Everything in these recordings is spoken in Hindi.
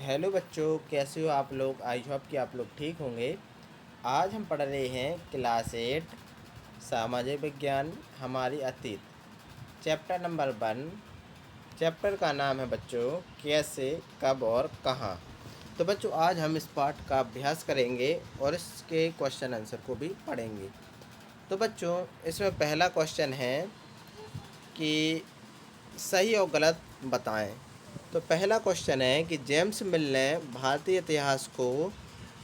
हेलो बच्चों, कैसे हो आप लोग। आई होप कि आप लोग ठीक होंगे। आज हम पढ़ रहे हैं क्लास 8 सामाजिक विज्ञान हमारी अतीत, चैप्टर नंबर 1। चैप्टर का नाम है बच्चों कैसे, कब और कहाँ। तो बच्चों आज हम इस पाठ का अभ्यास करेंगे और इसके क्वेश्चन आंसर को भी पढ़ेंगे। तो बच्चों इसमें पहला क्वेश्चन है कि सही और गलत बताएं। तो पहला क्वेश्चन है कि जेम्स मिल ने भारतीय इतिहास को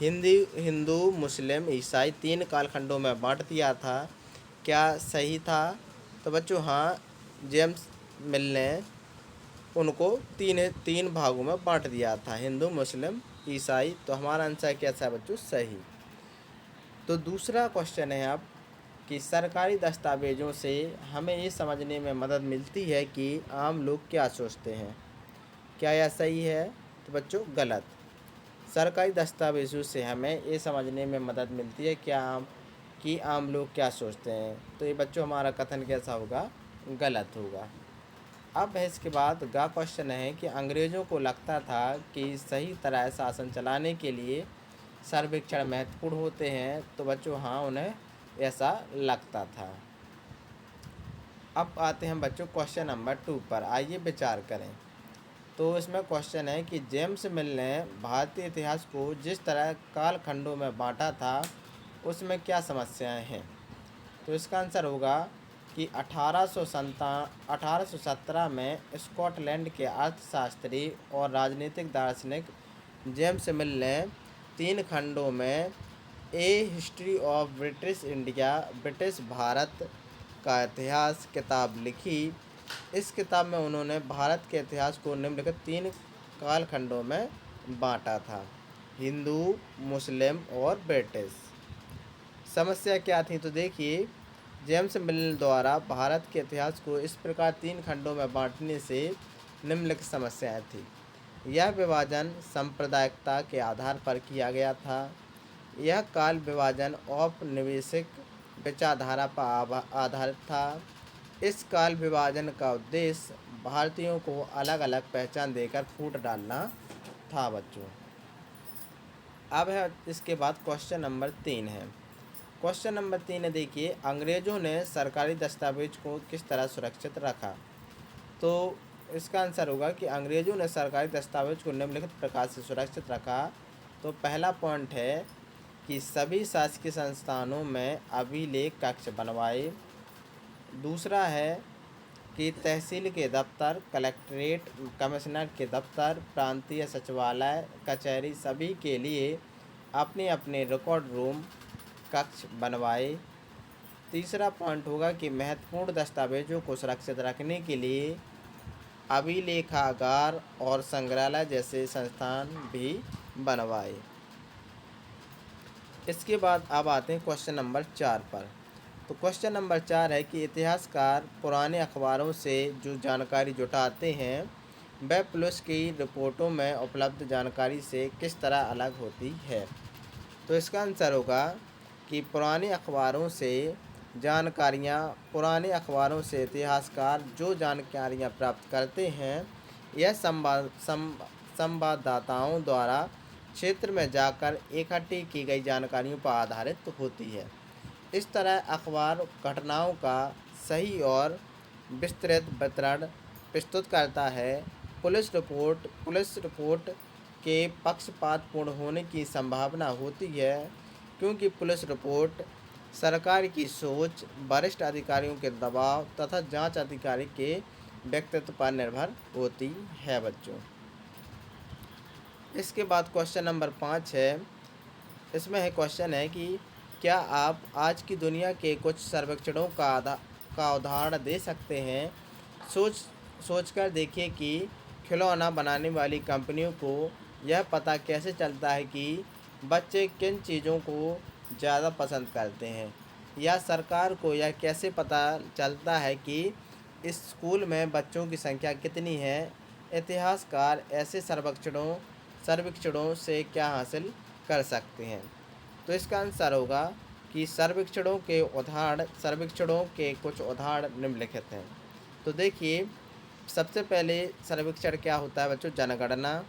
हिंदू, मुस्लिम, ईसाई 3 कालखंडों में बांट दिया था। क्या सही था? तो बच्चों हाँ, जेम्स मिल ने उनको तीन तीन भागों में बांट दिया था, हिंदू, मुस्लिम, ईसाई। तो हमारा आंसर कैसा है बच्चों? सही। तो दूसरा क्वेश्चन है अब कि सरकारी दस्तावेज़ों से हमें ये समझने में मदद मिलती है कि आम लोग क्या सोचते हैं। क्या यह सही है? तो बच्चों गलत। सरकारी दस्तावेज़ों से हमें ये समझने में मदद मिलती है कि आम लोग क्या सोचते हैं। तो ये बच्चों हमारा कथन कैसा होगा? गलत होगा। अब है इसके बाद का क्वेश्चन है कि अंग्रेज़ों को लगता था कि सही तरह शासन चलाने के लिए सर्वेक्षण महत्वपूर्ण होते हैं। तो बच्चों हाँ, उन्हें ऐसा लगता था। अब आते हैं बच्चों क्वेश्चन नंबर 2 पर, आइए विचार करें। तो इसमें क्वेश्चन है कि जेम्स मिल ने भारतीय इतिहास को जिस तरह कालखंडों में बांटा था उसमें क्या समस्याएं हैं। तो इसका आंसर होगा कि 1817 में स्कॉटलैंड के अर्थशास्त्री और राजनीतिक दार्शनिक जेम्स मिल ने 3 खंडों में a history of British India, British Bharat का इतिहास किताब लिखी। इस किताब में उन्होंने भारत के इतिहास को निम्नलिखित 3 कालखंडों में बांटा था, हिंदू, मुस्लिम और ब्रिटिश। समस्या क्या थी? तो देखिए, जेम्स मिल द्वारा भारत के इतिहास को इस प्रकार 3 खंडों में बांटने से निम्नलिखित समस्याएं थी। यह विभाजन सांप्रदायिकता के आधार पर किया गया था। यह काल विभाजन औपनिवेशिक विचारधारा पर आधारित था। इस काल विभाजन का उद्देश्य भारतीयों को अलग अलग पहचान देकर फूट डालना था बच्चों। अब है इसके बाद क्वेश्चन नंबर 3 है। क्वेश्चन नंबर 3 है, देखिए, अंग्रेज़ों ने सरकारी दस्तावेज को किस तरह सुरक्षित रखा। तो इसका आंसर होगा कि अंग्रेज़ों ने सरकारी दस्तावेज को निम्नलिखित प्रकार से सुरक्षित रखा। तो पहला पॉइंट है कि सभी शासकीय संस्थानों में अभिलेख कक्ष बनवाए। दूसरा है कि तहसील के दफ्तर, कलेक्ट्रेट, कमिश्नर के दफ्तर, प्रांतीय सचिवालय, कचहरी सभी के लिए अपने अपने रिकॉर्ड रूम कक्ष बनवाए। तीसरा पॉइंट होगा कि महत्वपूर्ण दस्तावेजों को सुरक्षित रखने के लिए अभिलेखागार और संग्रहालय जैसे संस्थान भी बनवाए। इसके बाद अब आते हैं क्वेश्चन नंबर 4 पर। तो क्वेश्चन नंबर 4 है कि इतिहासकार पुराने अखबारों से जो जानकारी जुटाते हैं वह पुलिस की रिपोर्टों में उपलब्ध जानकारी से किस तरह अलग होती है। तो इसका आंसर होगा कि पुराने अखबारों से इतिहासकार जो जानकारियाँ प्राप्त करते हैं यह संवाददाताओं द्वारा क्षेत्र में जाकर इकट्ठी की गई जानकारियों पर आधारित होती है। इस तरह अखबार घटनाओं का सही और विस्तृत विवरण प्रस्तुत करता है। पुलिस रिपोर्ट के पक्षपातपूर्ण होने की संभावना होती है, क्योंकि पुलिस रिपोर्ट सरकार की सोच, वरिष्ठ अधिकारियों के दबाव तथा जांच अधिकारी के व्यक्तित्व पर निर्भर होती है बच्चों। इसके बाद क्वेश्चन नंबर 5 है। इसमें है क्वेश्चन है कि क्या आप आज की दुनिया के कुछ सर्वेक्षणों का उदाहरण दे सकते हैं। सोचकर देखिए कि खिलौना बनाने वाली कंपनियों को यह पता कैसे चलता है कि बच्चे किन चीज़ों को ज़्यादा पसंद करते हैं, या सरकार को यह कैसे पता चलता है कि इस स्कूल में बच्चों की संख्या कितनी है। इतिहासकार ऐसे सर्वेक्षणों से क्या हासिल कर सकते हैं। तो इसका आंसर होगा कि सर्वेक्षणों के कुछ उदाहरण निम्नलिखित हैं। तो देखिए, सबसे पहले सर्वेक्षण क्या होता है बच्चों? जनगणना।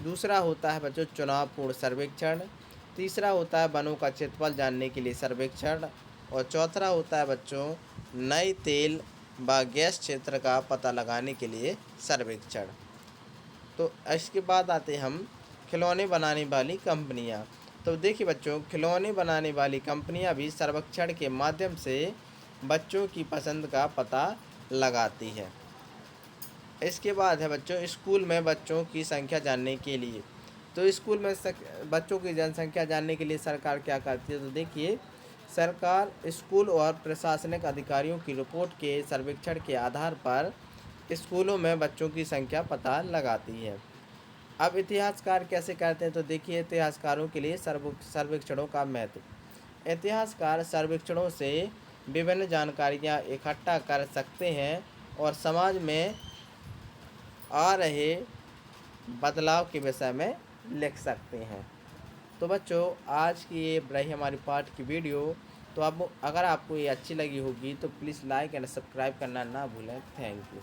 दूसरा होता है बच्चों चुनाव पूर्व सर्वेक्षण। तीसरा होता है वनों का क्षेत्रफल जानने के लिए सर्वेक्षण। और चौथा होता है बच्चों नए तेल व गैस क्षेत्र का पता लगाने के लिए सर्वेक्षण। तो इसके बाद आते हम खिलौने बनाने वाली कंपनियां। तो देखिए बच्चों, खिलौने बनाने वाली कंपनियां भी सर्वेक्षण के माध्यम से बच्चों की पसंद का पता लगाती है। इसके बाद है बच्चों स्कूल में बच्चों की संख्या जानने के लिए। तो स्कूल में बच्चों की जनसंख्या जानने के लिए सरकार क्या करती है? तो देखिए, सरकार स्कूल और प्रशासनिक अधिकारियों की रिपोर्ट के सर्वेक्षण के आधार पर स्कूलों में बच्चों की संख्या पता लगाती है। अब इतिहासकार कैसे करते हैं? तो देखिए, इतिहासकारों के लिए सर्वेक्षणों का महत्व। इतिहासकार सर्वेक्षणों से विभिन्न जानकारियाँ इकट्ठा कर सकते हैं और समाज में आ रहे बदलाव के विषय में लिख सकते हैं। तो बच्चों, आज की ये रही हमारी पाठ की वीडियो। तो अब अगर आपको ये अच्छी लगी होगी तो प्लीज़ लाइक एंड सब्सक्राइब करना ना भूलें। Thank you.